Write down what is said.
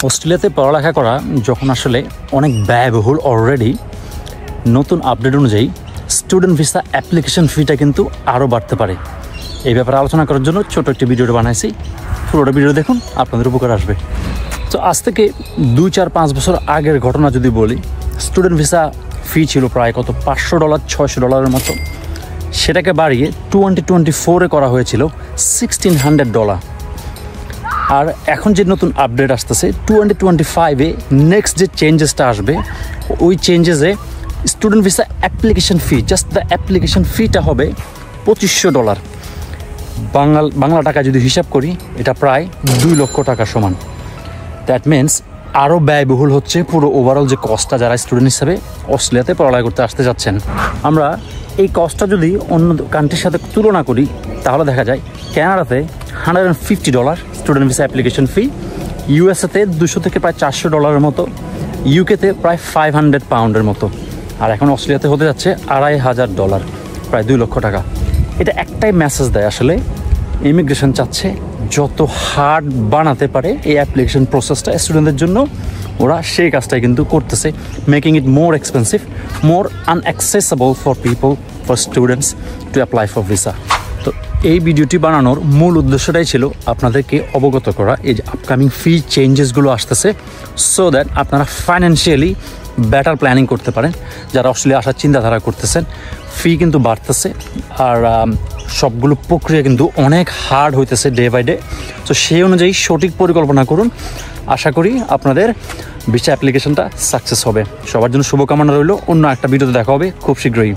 অস্ট্রেলিয়াতে পড়ালেখা করা যখন আসলে অনেক ব্যয়বহুল অলরেডি, নতুন আপডেট অনুযায়ী স্টুডেন্ট ভিসা অ্যাপ্লিকেশন ফিটা কিন্তু আরও বাড়তে পারে। এই ব্যাপারে আলোচনা করার জন্য ছোট একটি ভিডিওটা বানাইছি, পুরোটা ভিডিও দেখুন, আপনাদের উপকার আসবে। তো আজ থেকে 2-4-5 বছর আগের ঘটনা যদি বলি, স্টুডেন্ট ভিসা ফি ছিল প্রায় কত $500 $600 মতো। সেটাকে বাড়িয়ে 2024 করা হয়েছিল $1600। আর এখন যে নতুন আপডেট আসতেছে 2025-এ নেক্সট যে চেঞ্জেসটা আসবে, ওই চেঞ্জেসে student visa application fee, just the application ফিটা হবে $2500। বাংলা টাকা যদি হিসাব করি, এটা প্রায় 2 লক্ষ টাকা সমান। দ্যাট মিনস আরও ব্যয়বহুল হচ্ছে পুরো ওভারঅল যে কস্টটা, যারা স্টুডেন্ট হিসাবে অস্ট্রেলিয়াতে পড়ালেখা করতে আসতে যাচ্ছেন। আমরা এই কস্টটা যদি অন্য কান্ট্রির সাথে তুলনা করি, তাহলে দেখা যায় কানাডাতে $150 স্টুডেন্ট ভিসা অ্যাপ্লিকেশন ফি, ইউএসএতে $200 থেকে প্রায় $400 মতো, ইউকেতে প্রায় £500 মতো, আর এখন অস্ট্রেলিয়াতে হতে যাচ্ছে $2500, প্রায় 2 লক্ষ টাকা। এটা একটাই মেসেজ দেয়, আসলে ইমিগ্রেশন চাচ্ছে যত হার্ড বানাতে পারে এই অ্যাপ্লিকেশন প্রসেসটা স্টুডেন্টদের জন্য, ওরা সেই কাজটাই কিন্তু করতেছে, making it more expensive, more unaccessible for people, for students to apply for visa. তো এই ভিডিওটি বানানোর মূল উদ্দেশ্যটাই ছিল আপনাদেরকে অবগত করা এই যে আপকামিং ফি চেঞ্জেসগুলো আসতেছে, সো দ্যাট আপনারা ফাইন্যান্সিয়ালি বেটার প্ল্যানিং করতে পারেন। যারা অস্ট্রেলিয়া আসার চিন্তাধারা করতেছেন, ফি কিন্তু বাড়তেছে, আর সবগুলো প্রক্রিয়া কিন্তু অনেক হার্ড হইতেছে ডে বাই ডে। তো সেই অনুযায়ী সঠিক পরিকল্পনা করুন, আশা করি আপনাদের ভিসা অ্যাপ্লিকেশনটা সাকসেস হবে। সবার জন্য শুভকামনা রইল। অন্য একটা ভিডিওতে দেখা হবে খুব শীঘ্রই।